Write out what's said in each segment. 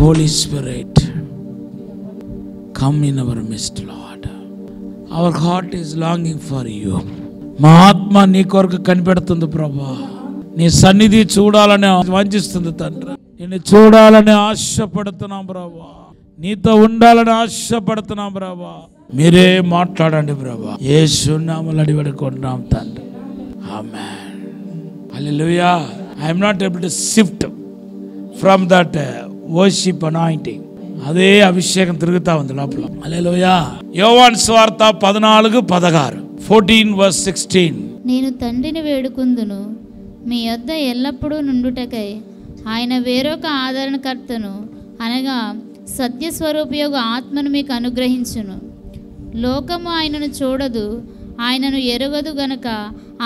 Holy Spirit, come in our midst, Lord. Our heart is longing for you. మా ఆత్మ నీ కొరకు కనిపెడుతుంది ప్రభా. నీ సన్నిధి చూడాలని వాంఛిస్తుంది తండ్రి. నిన్ను చూడాలని ఆశపడుతున్నాం ప్రభా. నీతో ఉండాలని ఆశపడుతున్నాం ప్రభా. మీరే మాట్లాడండి ప్రభా. యేసు నామములో అడిగి వేడుకుంటున్నాం తండ్రి. ఆమేన్. హల్లెలూయా. I am not able to shift from that worship anointing. అదే అభిషేకం తిరుగుతా ఉంది లోపల. హల్లెలూయా. యోవాను సువార్త 14:16. 14:16. నేను తండ్రిని వేడుకుందును, మీ యొద్ద ఎల్లప్పుడూ నుండుటకై ఆయన వేరొక ఆదరణకర్తను అనగా సత్యస్వరూపియగు ఆత్మను మీకు అనుగ్రహించును. లోకము ఆయనను చూడదు, ఆయనను ఎరుగదు గనుక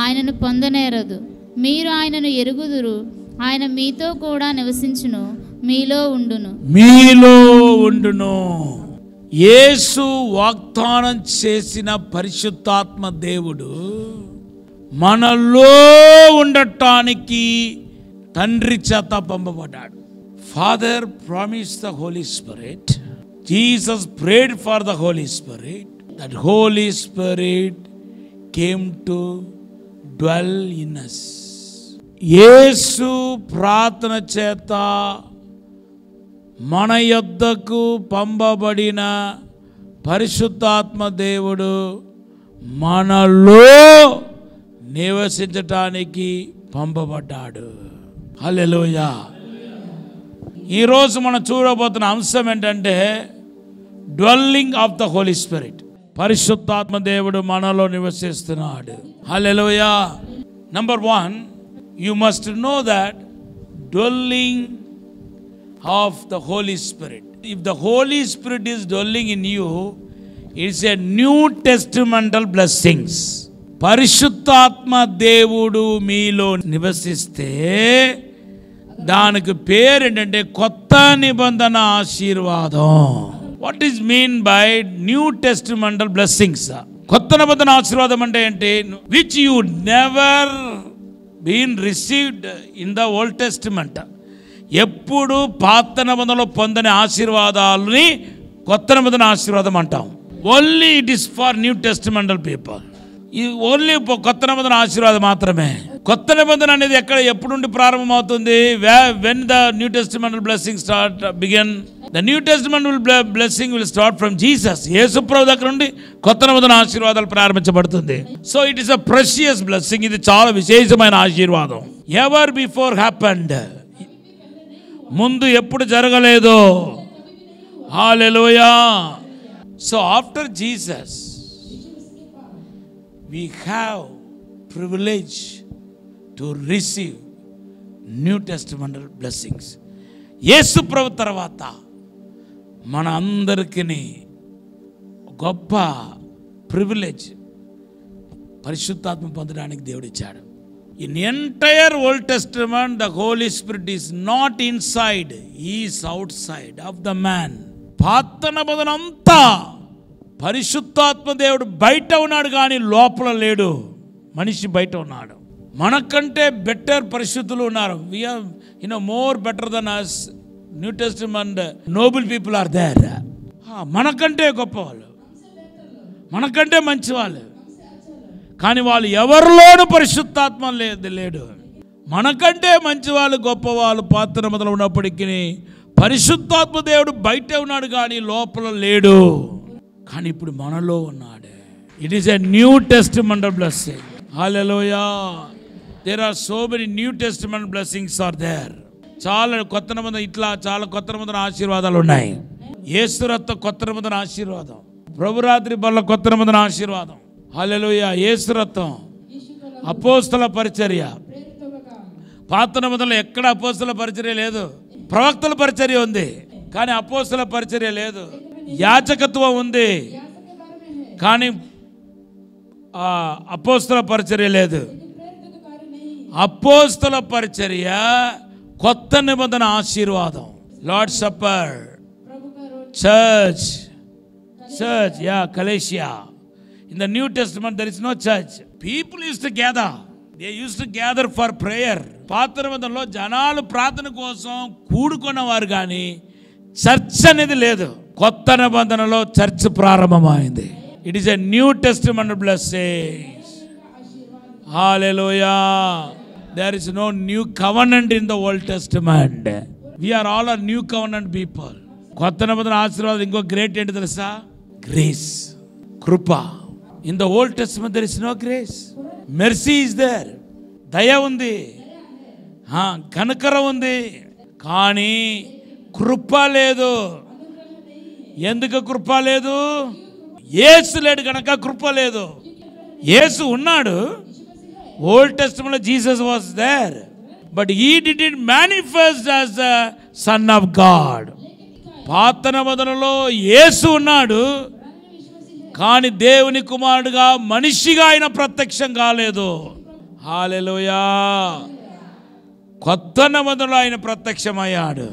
ఆయనను పొందనేరదు. మీరు ఆయనను ఎరుగుదురు, ఆయన మీతో కూడా నివసించును, మీలో ఉండును. యేసు వాగ్దానం చేసిన పరిశుద్ధాత్మ దేవుడు మనలో ఉండటానికి తండ్రి చేత పంపబడ్డాడు. Father promised the Holi spirit. Jesus prayed for the Holi spirit. That holy spirit came to dwell in us. Yesu ప్రార్థన చేత మన యొద్దకు పంపబడిన పరిశుద్ధాత్మ దేవుడు మనలో నివసించటానికి పంపబడ్డాడు. హల్లెలూయా. ఈరోజు మనం చూడబోతున్న అంశం ఏంటంటే dwelling of the Holi spirit. పరిశుద్ధాత్మ దేవుడు మనలో నివసిస్తున్నాడు. హల్లెలూయా. Number 1, you must know that dwelling of the Holy Spirit. If the Holy Spirit is dwelling in you, it's a New Testamental blessings. పరిశుద్ధాత్మ దేవుడు మీలో నివసిస్తే దానికి పేరు ఏంటంటే కొత్త నిబంధన ఆశీర్వాదం. What is mean by New Testamental blessings? కొత్త నిబంధన ఆశీర్వాదం అంటే ఏంటి? Which you never been received in the Old Testament. ఎప్పుడు పాత నిబంధనలో పొందని ఆశీర్వాదాలని కొత్త నిబంధన ఆశీర్వాదం అంటాం. Only it is for new testamental people. ఇది ఓన్లీ కొత్త నిబంధన ఆశీర్వాదం మాత్రమే. కొత్త నిబంధన అనేది ఎప్పుడు నుండి ప్రారంభమవుతుంది? when the New Testamental blessing begin? The New Testamental blessing will start from Jesus. యేసు ప్రభువు దగ్గర నుండి కొత్త నిబంధన ఆశీర్వాదాలు ప్రారంభించబడుతుంది. So it is a precious blessing. ఇది చాలా విశేషమైన ఆశీర్వాదం. ఎవర్ బిఫోర్ హ్యాపెండ్, ముందు ఎప్పుడు జరగలేదు. Hallelujah. So after Jesus we have privilege to receive New Testamental blessings. Yesu ప్రభు తర్వాత మన అందరికీ గొప్ప ప్రివిలేజ్ పరిశుద్ధాత్మ పొందడానికి దేవుడు ఇచ్చాడు. In entire old testament the Holi spirit is not inside, is outside of the man. పాత నిబంధన అంతా పరిశుద్ధాత్మ దేవుడు బయట ఉన్నాడు కానీ లోపల లేడు. మనిషి బయట ఉన్నాడు. మనకంటే బెటర్ పరిశుద్ధులు ఉన్నారు. We are more better than us. New Testament noble people are there. మనకంటే గొప్పవాళ్ళు, మనకంటే మంచివాళ్ళు, కానీ వాళ్ళు ఎవరిలోనూ పరిశుద్ధాత్మ లేడు. మనకంటే మంచివాళ్ళు, గొప్పవాళ్ళు పాత నిబంధనలో ఉన్నప్పటికీ పరిశుద్ధాత్మ దేవుడు బయటే ఉన్నాడు కానీ లోపల లేడు. కానీ ఇప్పుడు మనలో ఉన్నాడు. It is a New Testamental blessing. Hallelujah. There are so many New Testament blessings are there. చాలా కొత్త నిబంధన, ఇట్లా చాలా కొత్త నిబంధన ఆశీర్వాదాలు ఉన్నాయి. యేసు రక్తం కొత్త నిబంధన ఆశీర్వాదం. ప్రభురాత్రి బల్ల కొత్త నిబంధన ఆశీర్వాదం. హల్లెలూయా. యేసు రక్తం. అపోస్తల పరిచర్య. పాత నిబంధనలో ఎక్కడ అపోస్తల పరిచర్య లేదు. ప్రవక్తల పరిచర్య ఉంది కానీ అపోస్తల పరిచర్య లేదు. యాజకత్వం ఉంది కానీ అపోస్తల పరిచర్య లేదు. అపోస్తల పరిచర్య కొత్త నిబంధన ఆశీర్వాదం. Lord supper, church, Galatia. In the New Testament there is no church. People used to gather. They used to gather for prayer. పాత నిబంధనలో జనాలు ప్రార్థన కోసం కూడుకున్నవారు కానీ చర్చ్ అనేది లేదు. కొత్త నిబంధనలో చర్చ్ ప్రారంభమైంది. It is a New Testament blessings. Hallelujah. There is no new covenant in the Old Testament. We are all are new covenant people. కొత్త నిబంధన ఆశీర్వాదం ఇంకో గ్రేట్ ఏంటి తెలుసా? గ్రేస్, కృప. In the Old Testament there is no grace. Mercy is there. దయ ఉంది, కనికరం ఉంది, కానీ కృప లేదు. ఎందుకు కృప లేదు? యేసు లేడు కనుక కృప లేదు. యేసు ఉన్నాడు. ఓల్డ్ టెస్టమెంట్లో Jesus was there, but he did manifest as the son of God. పాత నిబంధనలో యేసు ఉన్నాడు, కానీ దేవుని కుమారుడుగా మనిషిగా ఆయన ప్రత్యక్షం కాలేదు. హల్లెలూయా. కొత్త నిబంధనలో ఆయన ప్రత్యక్షమయ్యాడు.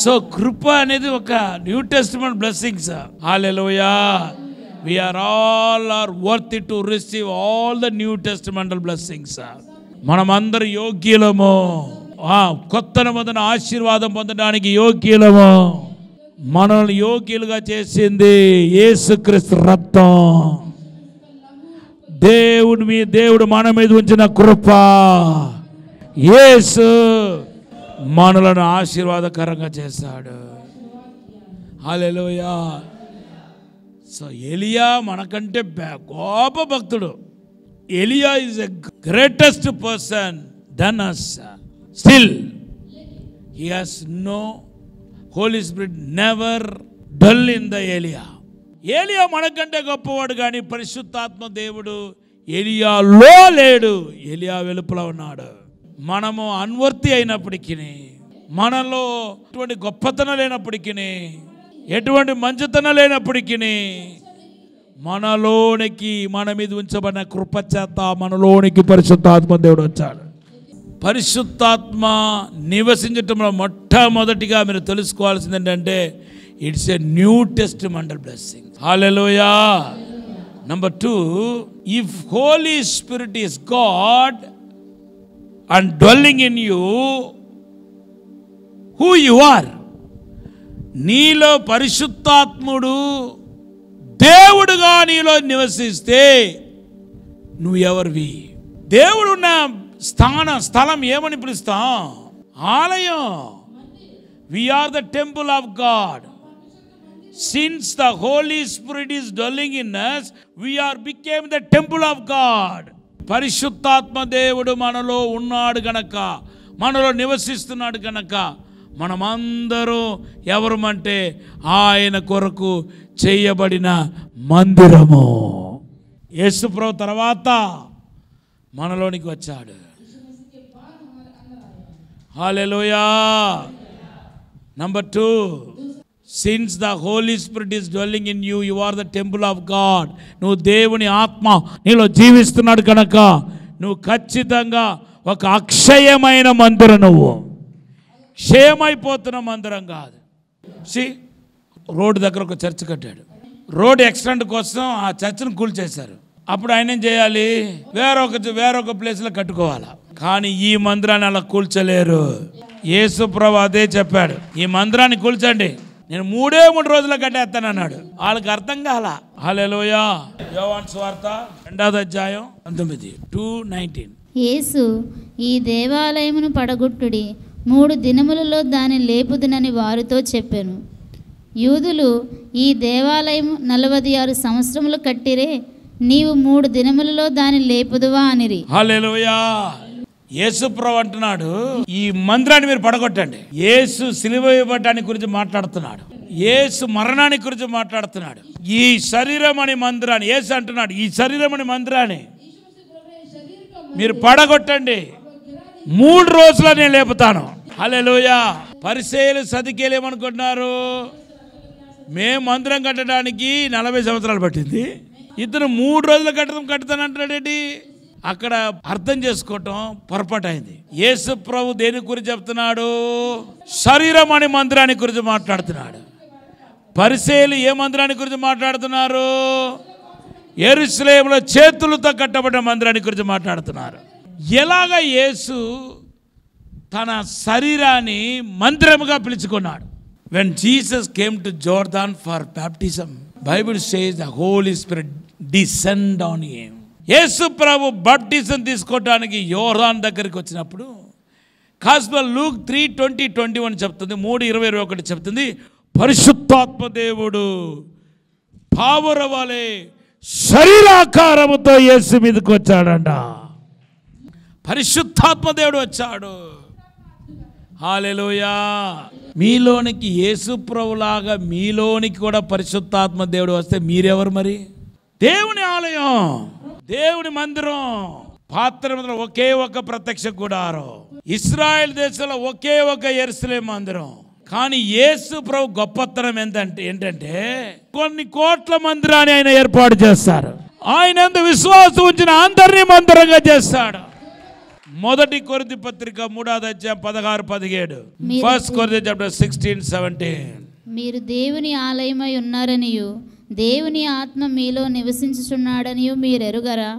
సో కృప అనేది ఒక new Testament blessings. Hallelujah. we are all are worthy to receive all the new testamental blessings. మనమందరం యోగ్యులము. కొత్త నిబంధన ఆశీర్వాదం పొందడానికి యోగ్యులము. మనల్ని యోగ్యులుగా చేసింది యేసుక్రీస్తు రక్తం. దేవుడు మన మీద ఉంచిన కృప. యేసు మనలను ఆశీర్వాదకరంగా చేశాడు. హల్లెలూయా. సో ఎలియా మనకంటే గొప్ప భక్తుడు. ఎలియా is a greatest person then us. స్టిల్ he has no Holy Spirit never dwell in the Elia. ఏలియా మనకంటే గొప్పవాడు, కానీ పరిశుద్ధాత్మ దేవుడు ఎలియాలో లేడు. ఎలియా వెలుపల ఉన్నాడు. మనము అన్వర్తి అయినప్పటికీ, మనలో ఎటువంటి గొప్పతనం లేనప్పటికీ, ఎటువంటి మంచితనం లేనప్పటికీ, మనలోనికి మన మీద ఉంచబడిన కృపచేత మనలోనికి పరిశుద్ధాత్మ దేవుడు వచ్చాడు. పరిశుద్ధాత్మ నివసించటంలో మొట్టమొదటిగా మీరు తెలుసుకోవాల్సింది ఏంటంటే it's a new testamental blessing. Hallelujah. Number 2, if holy spirit is God and dwelling in you, who you are. నీలో పరిశుద్ధాత్ముడు దేవుడుగా నీలో నివసిస్తే నువ్వు ఎవరివి? దేవుడున్న స్థలం ఏమని పిలుస్తాం? ఆలయం. We are the temple of God. Since the Holy Spirit is dwelling in us, we are became the temple of God. పరిశుద్ధాత్మ దేవుడు మనలో ఉన్నాడు గనక, మనలో నివసిస్తున్నాడు గనక, మనమందరూ ఎవరమంటే ఆయన కొరకు చేయబడిన మందిరము. యేసు ప్రభు తర్వాత మనలోనికి వచ్చాడు. హల్లెలూయా. Number 2, since the Holy Spirit is dwelling in you, you are the temple of God. నువ్వు దేవుని ఆత్మ నీలో జీవిస్తున్నాడు కనుక నువ్వు ఖచ్చితంగా ఒక అక్షయమైన మందిరం. నువ్వు క్షయమైపోతున్న మందిరం కాదు. రోడ్డు దగ్గర ఒక చర్చ్ కట్టాడు. రోడ్ ఎక్స్టెండ్ కోసం ఆ చర్చ్ను కూల్చేశారు. అప్పుడు ఆయన ఏం చేయాలి? వేరొక ప్లేస్లో కట్టుకోవాలా. కానీ ఈ మందిరాన్ని అలా కూల్చలేరు. యేసు ప్రభు అదే చెప్పాడు, ఈ మందిరాన్ని కూల్చండి, నేను 3 రోజులు కట్టేస్తాను అన్నాడు. వాళ్ళకి అర్థం కాల. హల్లెలూయా. యోహాను సువార్త 2వ అధ్యాయం 19:19. యేసు, ఈ దేవాలయమును పడగొట్టుడి, 3 దినములలో దాన్ని లేపుదునని వారితో చెప్పాను. యూదులు, ఈ దేవాలయం 46 సంవత్సరములు కట్టిరే, నీవు 3 దినములలో దాన్ని లేపుదువా అనిరి. హల్లెలూయా. యేసు ప్రభు అంటున్నాడు, ఈ మందిరాన్ని మీరు పడగొట్టండి. యేసు సిలువ వేయబడ్డానికి గురించి మాట్లాడుతున్నాడు. యేసు మరణానికి గురించి మాట్లాడుతున్నాడు. ఈ శరీరం అని మందిరాన్ని యేసు అంటున్నాడు, ఈ శరీరం అని మందిరాన్ని మీరు పడగొట్టండి, 3 రోజుల్లో నేను లేపుతాను. హల్లెలూయా. పరిసయ్యులు సదుకేలు ఏమనుకుంటున్నారు? మేము మందిరం కట్టడానికి 40 సంవత్సరాలు పట్టింది, ఇతను 3 రోజులు కట్టుతానంటాడేంటి? అక్కడ అర్థం చేసుకోవటం పొరపాటు అయింది. యేసు ప్రభు దేని గురించి చెప్తున్నాడు? శరీరం అనే మందిరాన్ని గురించి మాట్లాడుతున్నాడు. పరిసయ్యులు ఏ మందిరాన్ని గురించి మాట్లాడుతున్నారు? యెరూషలేములో చేతులతో కట్టబడిన మందిరాన్ని గురించి మాట్లాడుతున్నారు. ఎలాగ యేసు తన శరీరాన్ని మందిరముగా పిలుచుకున్నాడు? When Jesus came to Jordan for baptism, Bible says the Holy Spirit descend on him. Yesu Prabhu baptism తీసుకోవడానికి యోర్దాను దగ్గరికి వచ్చినప్పుడు గాస్పెల్ లూక్ 3:20-21 చెప్తుంది, 3:20-21 చెప్తుంది, పరిశుద్ధాత్మ దేవుడు పావుర వలె శరీరాకారముతో యేసు మీదకి వచ్చాడంట. పరిశుద్ధాత్మ దేవుడు వచ్చాడు. హల్లెలూయా. మీలోనికి యేసు ప్రభులాగా మీలోనికి కూడా పరిశుద్ధాత్మ దేవుడు వస్తే మీరెవరు మరి? దేవుని ఆలయం, దేవుని మందిరం. పాత్ర ఒకే ఒక ప్రత్యక్ష గుడారం, ఇశ్రాయేల్ దేశంలో ఒకే ఒక యెరూషలేము మందిరం. కానీ యేసు ప్రభు గొప్పతనం ఏంటంటే కొన్ని కోట్ల మందిరాన్ని ఆయన ఏర్పాటు చేస్తారు. ఆయన ఎంత విశ్వాసం ఉంచిన అందరినీ మందిరంగా చేస్తాడు. మొదటి కొరింథీ పత్రిక 3:16-17, 1 Corinthians 16-17. మీరు దేవుని ఆలయమై ఉన్నారనియు దేవుని ఆత్మ మీలో నివసించుచున్నాడనియు మీరు ఎరుగరా?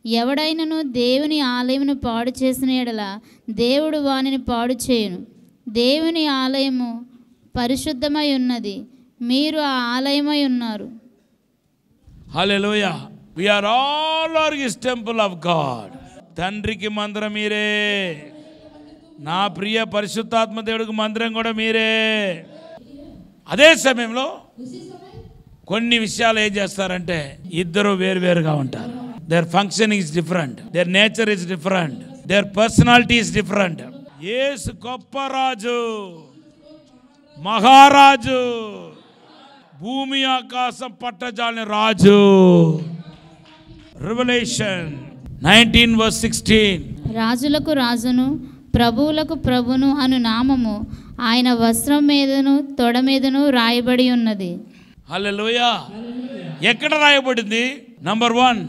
ఎవడైనను దేవుని ఆలయమును పాడు చేసిన యెడల దేవుడు వానిని పాడు చేయును. దేవుని ఆలయము పరిశుద్ధమై ఉన్నది, మీరు ఆ ఆలయమై ఉన్నారు. హల్లెలూయా. We are all his temple of God. తండ్రికి మందిరం మీరే, నా ప్రియ పరిశుద్ధాత్మ దేవుడికి మందిరం కూడా మీరే. అదే సమయంలో కొన్ని విషయాలు ఏం చేస్తారంటే ఇద్దరు వేరువేరుగా ఉంటారు. Their function is different, their nature is different, their personality is different. Yesu గొప్ప రాజు, మహారాజు, భూమి ఆకాశం పట్టజాలని రాజు. రెవల్యూషన్ 19:16. రాజులకు రాజును ప్రభువులకు ప్రభును అను నామము ఆయన వస్త్రం మీదను తొడ మీదను రాయబడి ఉన్నది. హల్లెలూయా. ఎక్కడ రాయబడింది? నంబర్ 1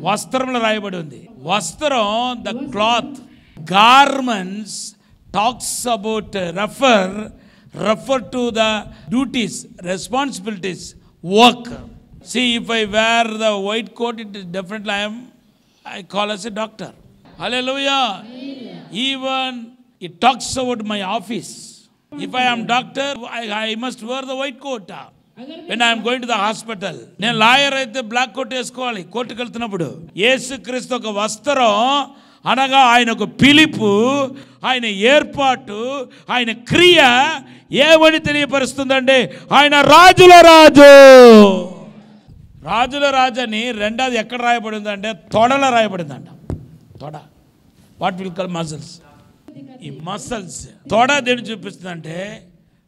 వస్త్రంలో రాయబడి ఉంది. వస్త్రం, the cloth, garments talks about refer to the duties, responsibilities, work. See, if I wear the white coat, it is definitely I call as a doctor. Hallelujah. Even it talks about my office. If I am doctor, I must wear the white coat when I am going to the hospital. నేను lawyer అయితే black coat వేసుకోవాలి కోర్టుకు వెళ్తున్నప్పుడు. యేసుక్రీస్తు ఒక వస్త్రం అనగా ఆయన ఒక పిలుపు, ఆయన ఏర్పాటు, ఆయన క్రియ ఏమని తెలియపరుస్తుందంటే ఆయన రాజుల రాజు. రాజుల రాజు అని రెండోది ఎక్కడ రాయబడిందంటే తొడలో రాయబడిందంట. తొడ, వాట్ విల్ కాల్ మసిల్స్. ఈ మసిల్స్ తొడ దేని చూపిస్తుందంటే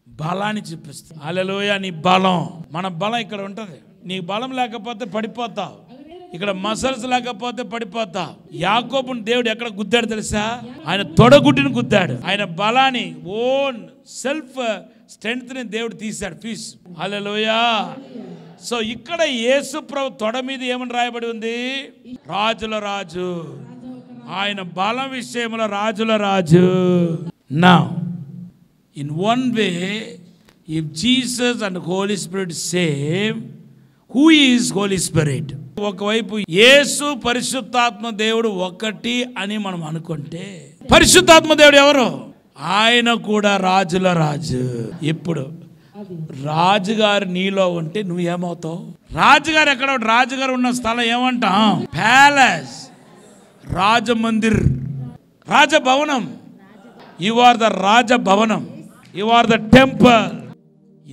బలాన్ని చూపిస్తుంది. హల్లెలూయా. నీ బలం, మన బలం ఇక్కడ ఉంటుంది. నీ బలం లేకపోతే పడిపోతావు, ఇక్కడ మసల్స్ లేకపోతే పడిపోతావు. యాకోబుని దేవుడు ఎక్కడ గుద్దాడు తెలుసా? ఆయన తొడగుడ్డిని గుద్దాడు. ఆయన బలాన్ని, ఓన్ సెల్ఫ్ స్ట్రెంగ్త్ ని దేవుడు తీశాడు, పీస్. హల్లెలూయా. సో ఇక్కడ యేసు ప్రభు తొడ మీద ఏమని రాయబడి ఉంది? రాజుల రాజు. ఆయన బలం విషయంలో రాజుల రాజు. Now in one way, if Jesus and holy spirit same, who is holy spirit? ఒకవైపు యేసు పరిశుద్ధాత్మ దేవుడు ఒకటి అని మనం అనుకుంటే, పరిశుద్ధాత్మ దేవుడు ఎవరు? ఆయన కూడా రాజుల రాజు. ఇప్పుడు రాజుగారు నీలో ఉంటే నువ్వు ఏమవుతావు? రాజుగారు ఎక్కడ? రాజుగారు ఉన్న స్థలం ఏమంటాం? ప్యాలెస్, రాజమందిర్, రాజభవనం. యు ఆర్ ద రాజభవనం, యు ఆర్ ద టెంపుల్.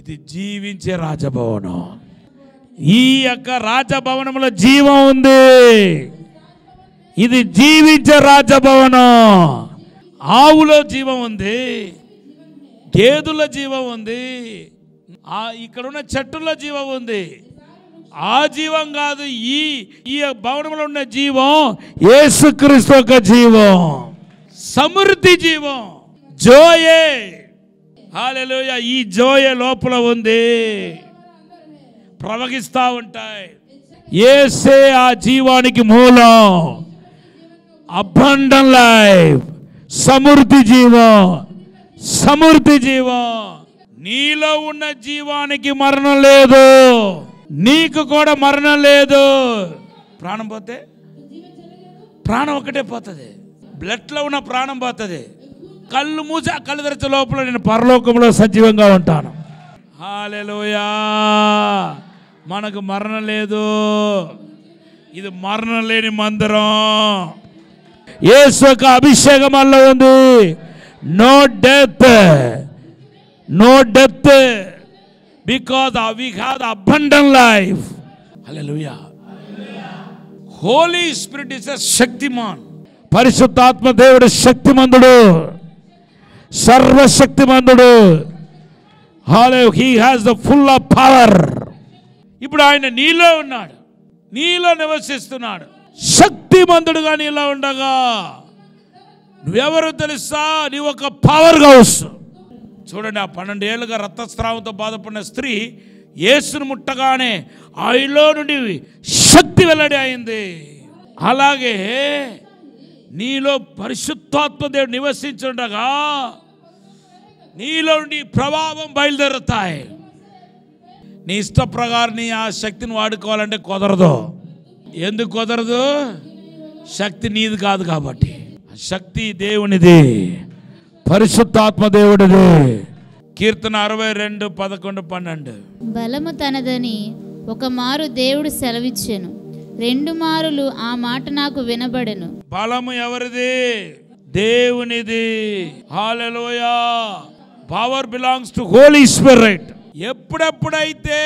ఇది జీవించే రాజభవనం. ఈ యొక్క రాజభవనంలో జీవం ఉంది. ఇది జీవించే రాజభవనం. ఆవులో జీవం ఉంది, గేదెల జీవం ఉంది, ఇక్కడ ఉన్న చెట్టుల్లో జీవం ఉంది. ఆ జీవం కాదు, ఈ భవనంలో ఉన్న జీవం యేసుక్రీస్తు యొక్క జీవం, సమృద్ధి జీవం, జోయే. హల్లెలూయా. ఈ జోయే లోపల ఉంది, ప్రవహిస్తూ ఉంటాయి. యేసే ఆ జీవానికి మూలం. అబండెంట్ లైఫ్, సమృద్ధి జీవం, సమృద్ధి జీవం. నీలో ఉన్న జీవానికి మరణం లేదు, నీకు కూడా మరణం లేదు. ప్రాణం పోతే ప్రాణం ఒకటే పోతుంది. బ్లడ్లో ఉన్న ప్రాణం పోతుంది, కళ్ళు మూసి ఆ కళ్ళు తెరిచే లోపల నేను పరలోకంలో సజీవంగా ఉంటాను. హల్లెలూయా. మనకు మరణం లేదు, ఇది మరణం లేని మందిరం. యేసు యొక్క అభిషేకం మనలో ఉంది. No death, no death, because we have the abundant life. Hallelujah. Holy spirit is a శక్తిమాన్. పరిశుద్ధాత్మ దేవుడు శక్తిమంతుడు, సర్వశక్తిమంతుడు. Hallelujah. He has the full of power. ఇప్పుడు ఆయన నీలో ఉన్నాడు, నీలో నివసిస్తున్నాడు. శక్తిమంతుడుగా నీలో ఉండగా నువ్వెవరు తెలుసా? నీ ఒక పవర్ హౌస్. చూడండి, ఆ 12 ఏళ్ళుగా రక్తస్రావంతో బాధపడిన స్త్రీ యేసును ముట్టగానే ఆయనలో నుండి శక్తి వెల్లడి అయింది. అలాగే నీలో పరిశుద్ధాత్మ దేవుడు నివసించుండగా నీలో నుండి ప్రభావం బయలుదేరుతాయి. నీ ఇష్ట ప్రకారం నీ ఆ శక్తిని వాడుకోవాలంటే కుదరదు. ఎందుకు కుదరదు? శక్తి నీది కాదు కాబట్టి. శక్తి దేవునిది, పరిశుద్ధాత్మ దేవుడిది. కీర్తన 62, 11, 12. బలము తనదని ఒక మారు దేవుడు సెలవిచ్చెను, 2 మారులు ఆ మాట నాకు వినబడెను. బలము ఎవరిది? దేవునిది. Hallelujah. Power belongs to holy spirit. ఎప్పుడెప్పుడైతే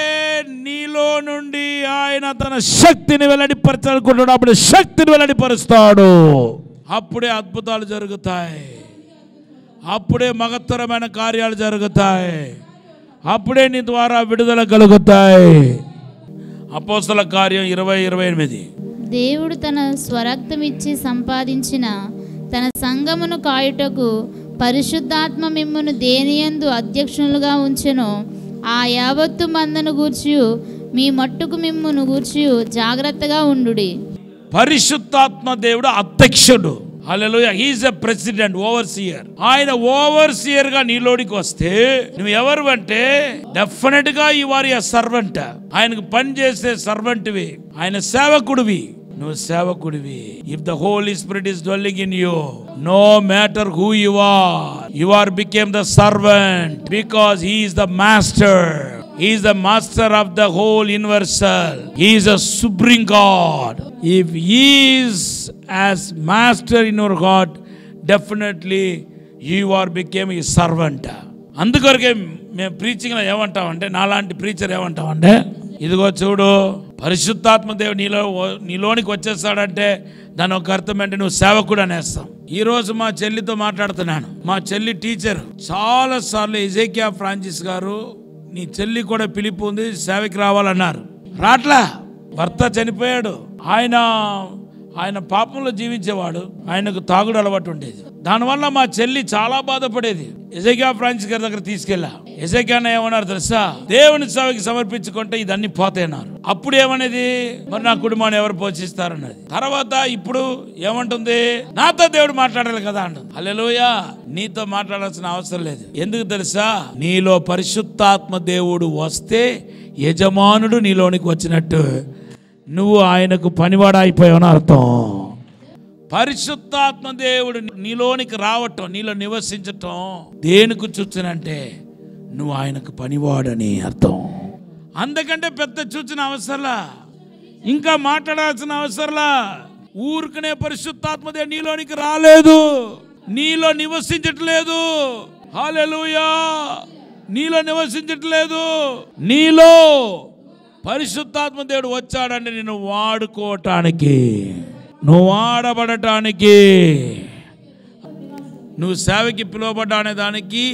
నీలో నుండి ఆయన తన శక్తిని వెల్లడిపరచాలనుకుంటాడు, అప్పుడు శక్తిని వెల్లడిపరుస్తాడు. అప్పుడే అద్భుతాలు జరుగుతాయి, అప్పుడే మహత్తరమైన కార్యాలు జరుగుతాయి, అప్పుడే నీ ద్వారా విడుదల కలుగుతాయి. అపోస్తల కార్యం 20:28. దేవుడు తన స్వరక్తమిచ్చి సంపాదించిన తన సంఘమును కాయుటకు పరిశుద్ధాత్మ మిమ్మును దేనియందు అధ్యక్షులుగా ఉంచెనో ఆ యావత్తు మందను గూర్చి మీ మట్టుకు మిమ్మును గూర్చి జాగ్రత్తగా ఉండుడి. పరిశుద్ధాత్మ దేవుడు అధ్యక్షుడు. Hallelujah. He is a president, overseer. ఆయన ఓవర్సియర్ గా నీలోడికి వస్తే నువ్వు ఎవరు అంటే డెఫినెట్ గా యు ఆర్ ఎ సర్వెంట్. ఆయనకు పని చేసే సర్వెంట్వి, ఆయన సేవకుడివి. నువ్వు సేవకుడివి. If the Holi spirit is dwelling in you, no matter who you are became the servant, because he is the master. He is the master of the whole universal. He is a supreme God. If he is as master in your heart, definitely you are became a servant. అందుకొరకే మేము preaching లో ఏమంటామంటే, నాలాంటి preacher ఏమంటామంటే, ఇదిగో చూడు పరిశుద్ధాత్మ దేవుడు నీలోనికి వచ్చేస్తాడంటే దాని ఒక అర్థం అంటే నువ్వు సేవకుడు అనేస్తాం. ఈ రోజు మా చెల్లితో మాట్లాడుతున్నాను. మా చెల్లి టీచర్. చాలా సార్లు ఎజేకియా ఫ్రాన్సిస్ గారు, నీ చెల్లి కూడా పిలుపు ఉంది, సేవకి రావాలన్నారు. రాట్లా. భర్త చనిపోయాడు. ఆయన పాపంలో జీవించేవాడు. ఆయనకు తాగుడు అలవాటు ఉండేది. దానివల్ల మా చెల్లి చాలా బాధపడేది. ఎజేకియా ఫ్రాన్సిస్ గారి దగ్గర తీసుకెళ్ళా. ఎజేకియా ఏమన్నారు తెలుసా? దేవుని సేవకి సమర్పించుకుంటే ఇదన్నీ పోతాయన్నారు. అప్పుడు ఏమనేది? మరి నా కుటుంబాన్ని ఎవరు పోషిస్తారన్నది. తర్వాత ఇప్పుడు ఏమంటుంది? నాతో దేవుడు మాట్లాడాలి కదా అంటుంది. హల్లెలూయా. నీతో మాట్లాడాల్సిన అవసరం లేదు. ఎందుకు తెలుసా? నీలో పరిశుద్ధాత్మ దేవుడు వస్తే యజమానుడు నీలోనికి వచ్చినట్టు నువ్వు ఆయనకు పనివాడ అయిపోయావని అర్థం. పరిశుద్ధాత్మ దేవుడు నీలోనికి రావటం, నీలో నివసించటం దేనికి చూచునంటే నువ్వు ఆయనకు పనివాడని అర్థం. అందుకంటే పెద్ద చూచిన అవసరంలా, ఇంకా మాట్లాడాల్సిన అవసరంలా. ఊరికనే పరిశుద్ధాత్మ దేవుడు నీలోనికి రాలేదు, నీలో నివసించట్లేదు. హల్లెలూయా. నీలో నివసించట్లేదు. నీలో పరిశుద్ధాత్మ దేవుడు వచ్చాడంటే నిన్ను వాడుకోవటానికి, నువ్వు వాడబడటానికి, నువ్వు సేవకి పిలువబడ్డా దానికి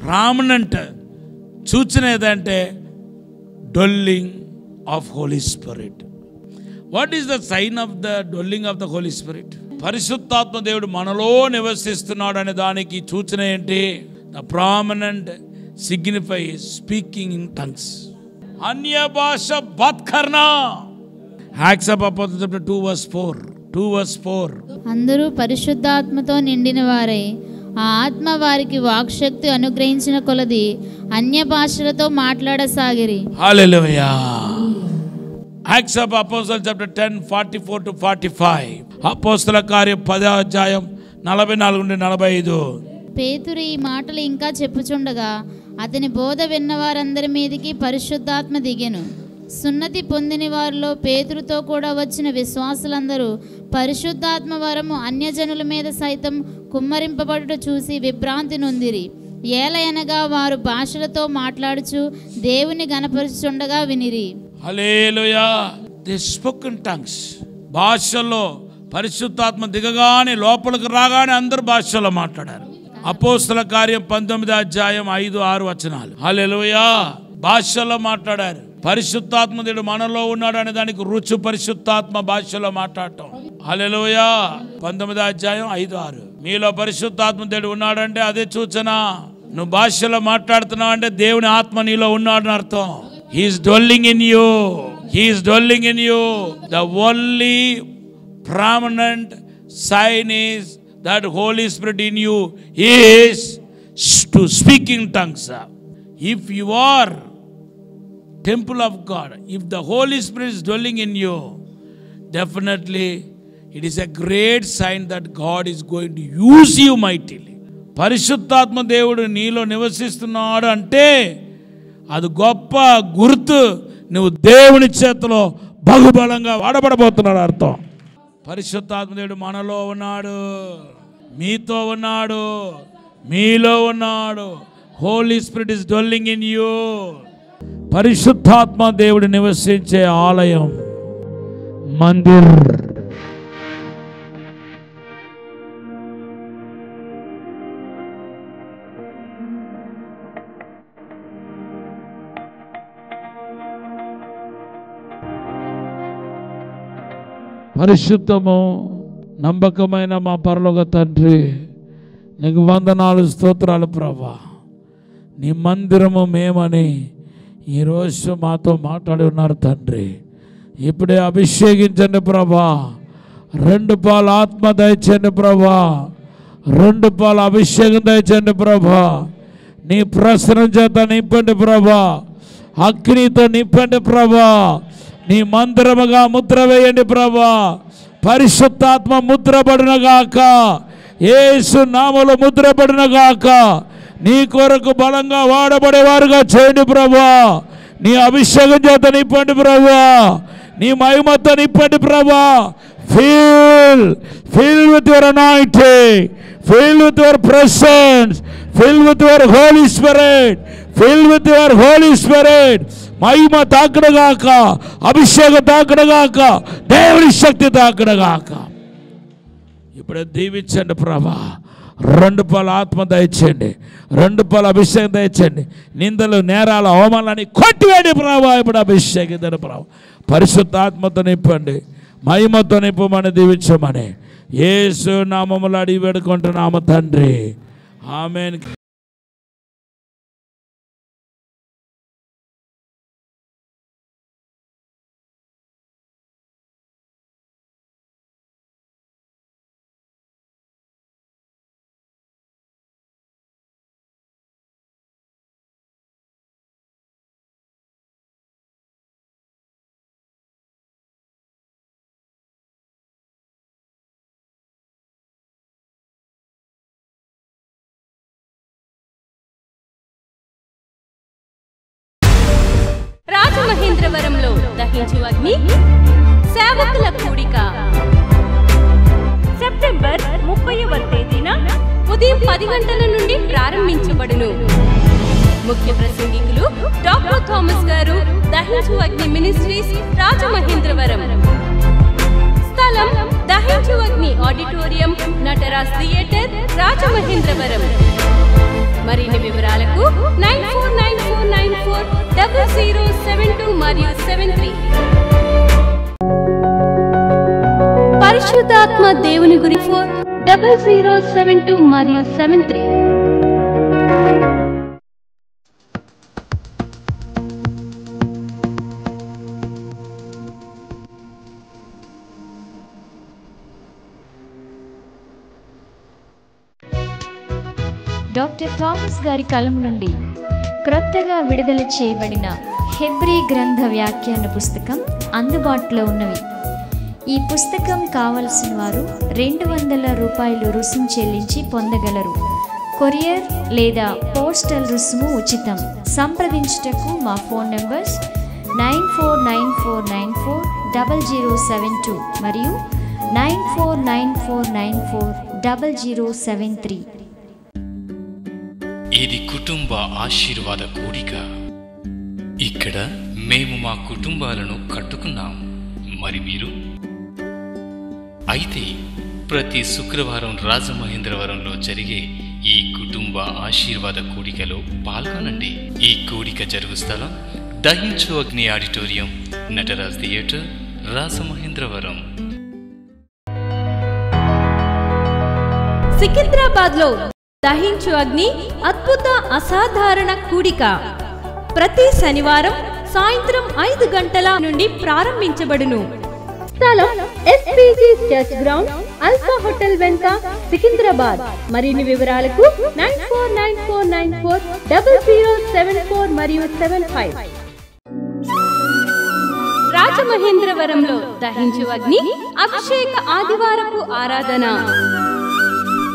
ప్రామినెంట్ సూచన ఏదంటే dwelling of holy spirit. What is the sign of the dwelling of the Holi spirit? పరిశుద్ధాత్మ దేవుడు మనలో నివసిస్తున్నాడు అనే దానికి సూచన ఏంటి? The prominent signify speaking in tongues. అన్య భాష బాత్ కర్నా. Acts of Apostles chapter 2:4. అందరూ పరిశుద్ధాత్మతో నిండిన వారై ఆ ఆత్మ వారికి వాక్శక్తి అనుగ్రహించిన కొలది అన్య భాషలతో మాట్లాడసాగిరి. Hallelujah. Acts of Apostles chapter 10:44-45. అపోస్తల కార్యం 10వ అధ్యాయం 44-45. పేతురు ఈ మాటలు ఇంకా చెప్పుచుండగా అతని బోధ విన్నవారందరి మీదికి పరిశుద్ధాత్మ దిగెను. సున్నతి పొందిన వారిలో పేతురుతో కూడా వచ్చిన విశ్వాసులందరూ పరిశుద్ధాత్మ వరము అన్యజనుల మీద సైతం కుమ్మరింపబడుట చూసి విభ్రాంతి నొందిరి. ఏలయనగా వారు భాషలతో మాట్లాడుచు దేవుని గణపరుచుండగా వినిరి. హల్లెలూయా. ది స్పోకెన్ టంగ్స్, భాషల్లో పరిశుద్ధాత్మ దిగగానే లోపలికి రాగానే అందరు భాషలో మాట్లాడారు. అపోస్తల కార్యం 19వ అధ్యాయం 5-6 వచనాలు. హల్లెలూయా. భాషలో మాట్లాడారు. పరిశుద్ధాత్మ దేవుడు మనలో ఉన్నాడు అనే దానికి రుచి పరిశుద్ధాత్మ భాషలో మాట్లాడటం. హల్లెలూయా. 19వ అధ్యాయం 5-6. మీలో పరిశుద్ధాత్మ దేవుడు ఉన్నాడంటే అదే సూచన. నువ్వు భాషలో మాట్లాడుతున్నావు అంటే దేవుని ఆత్మ నీలో ఉన్నాడని అర్థం. He is dwelling in you. He is dwelling in you. The only permanent sign is that Holy Spirit in you is to speak in tongues. If you are temple of God, if the Holy Spirit is dwelling in you, definitely it is a great sign that God is going to use you mightily. పరిశుద్ధాత్మ దేవుడు నీలో నివసిస్తున్నాడు అంటే అది గొప్ప గుర్తు. నువ్వు దేవుని చేతిలో బహుబలంగా వాడబడబోతున్నాడు అర్థం. పరిశుద్ధాత్మ దేవుడు మనలో ఉన్నాడు, మీతో ఉన్నాడు, మీలో ఉన్నాడు. Holy spirit is dwelling in you. పరిశుద్ధాత్మ దేవుడు నివసించే ఆలయం మందిర్. పరిశుద్ధము నమ్మకమైన మా పరలోక తండ్రి, నీకు వందనాలు, స్తోత్రాలు ప్రభా. నీ మందిరము మేమని ఈరోజు మాతో మాట్లాడి ఉన్నారు తండ్రి. ఇప్పుడే అభిషేకించండి ప్రభా. 2 పాలు ఆత్మ దయచేయండి ప్రభా. 2 పాలు అభిషేకం దయచేయండి ప్రభా. నీ ప్రసరం చేత నింపండి ప్రభా. అగ్నితో నింపండి ప్రభా. నీ మందిరముగా ముద్ర వేయండి ప్రభా. పరిశుద్ధాత్మ ముద్రపడినగాక, యేసు నామములో ముద్రపడినగాక. నీ కొరకు బలంగా వాడబడేవారుగా చేయండి ప్రభా. నీ అభిషేకం చేత నింపండి ప్రభా. నీ మహిమతో నింపండి ప్రభా. Fill with your anointing, fill with your presence, fill with your Holy Spirit, fill with your Holy Spirit. మహిమ తాకడగాక, అభిషేకం తాకడగాక, దేవుని శక్తి తాకడగాక. ఇప్పుడే దీవించండి ప్రభా. 2 పాలు ఆత్మ దయచేయండి, 2 పాలు అభిషేకం దయచేయండి. నిందలు, నేరాలు, అవమానాన్ని కొట్టివేయండి ప్రభా. ఇప్పుడు అభిషేకించండి ప్రభా. పరిశుద్ధాత్మతో నింపండి, మహిమతో నింపమని దీవించమని యేసు నామములో అడిగి వేడుకుంటున్నాము తండ్రి. ఆమేన్. రాజమహేంద్రవరంలో దహించు అగ్ని సేవకుల కూడిక సెప్టెంబర్ 30వ తేదీన ఉదయం 10 గంటల నుండి ప్రారంభించబడును. ముఖ్య ప్రసంగికులు డాక్టర్ థామస్ గారు, దహించు అగ్ని మినిస్ట్రీస్, రాజమహేంద్రవరం. స్థలం దహించు అగ్ని ఆడిటోరియం, నటరాజ్ థియేటర్, రాజమహేంద్రవరం. మరిన్ని వివరాలకు 9494940072 మరియు 73. పరిశుద్ధాత్మ దేవుని గురించి 0072 మరియు 73. డాక్టర్ థామస్ గారి కలం నుండి క్రొత్తగా విడుదల చేయబడిన హెబ్రీ గ్రంథ వ్యాఖ్యాన పుస్తకం అందుబాటులో ఉన్నవి. ఈ పుస్తకం కావలసిన వారు 200 రూపాయలు రుసుము చెల్లించి పొందగలరు. కొరియర్ లేదా పోస్టల్ రుసుము ఉచితం. సంప్రదించుటకు మా ఫోన్ నంబర్స్ 9494940072 మరియు 9494940073. ఇది కుటుంబ ఆశీర్వాద కూడిక. ఇక్కడ మేము మా కుటుంబాలను కట్టుకున్నాం. మరి మీరు? అయితే ప్రతి శుక్రవారం రాజమహేంద్రవరంలో జరిగే ఈ కుటుంబ ఆశీర్వాద కూడికలో పాల్గొనండి. ఈ కూడిక జరుగు స్థలం దహించు అగ్ని ఆడిటోరియం, నటరాజ్ థియేటర్, రాజమహేంద్రవరం. సికింద్రాబాద్ లో దహించు అగ్ని అద్భుత అసాధారణ కూడిక ప్రతి శనివారం సాయంత్రం 5 గంటల నుండి ప్రారంభించబడును. స్థలం SPG church ground, alpha hotel వెనుక, సికింద్రాబాద్. మరిన్ని వివరాలకు 9494940074 మరియు 75. రాజమహేంద్రవరంలో దహించు అగ్ని అభిషేక ఆదివారపు ఆరాధన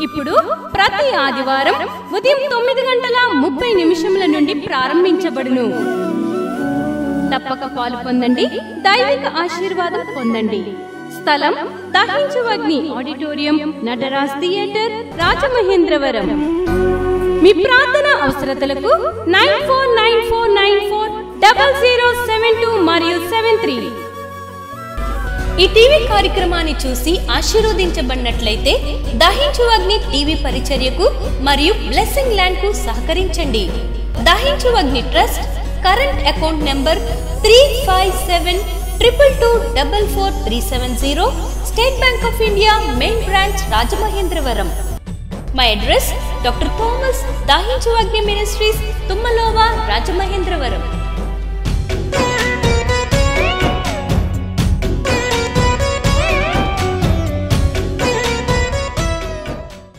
ఇప్పుడు ప్రతి ఆదివారం ఉదయం 9:30 నుండి ప్రారంభించబడును. తప్పక పాలు పొందండి, దైవిక ఆశీర్వాదం పొందండి. స్థలం దహించు అగ్ని ఆడిటోరియం, నటరాజ్ థియేటర్, రాజమహేంద్రవరం. మీ ప్రార్థన అవసరతలకు 9494940072 మరియు 73. ఈ టీవీ కార్యక్రమాన్ని చూసి ఆశీర్వదించబడినట్లయితే దహించు అగ్ని టీవీ పరిచర్యకు మరియు బ్లెస్సింగ్ ల్యాండ్ కు సహకరించండి. Dahinchu Agni trust current account number 357222444370, State Bank of India main branch, Rajamahendravaram. My address doctor Thomas Dahinchu Agni ministries, తుమ్మలోవా, Rajamahendravaram.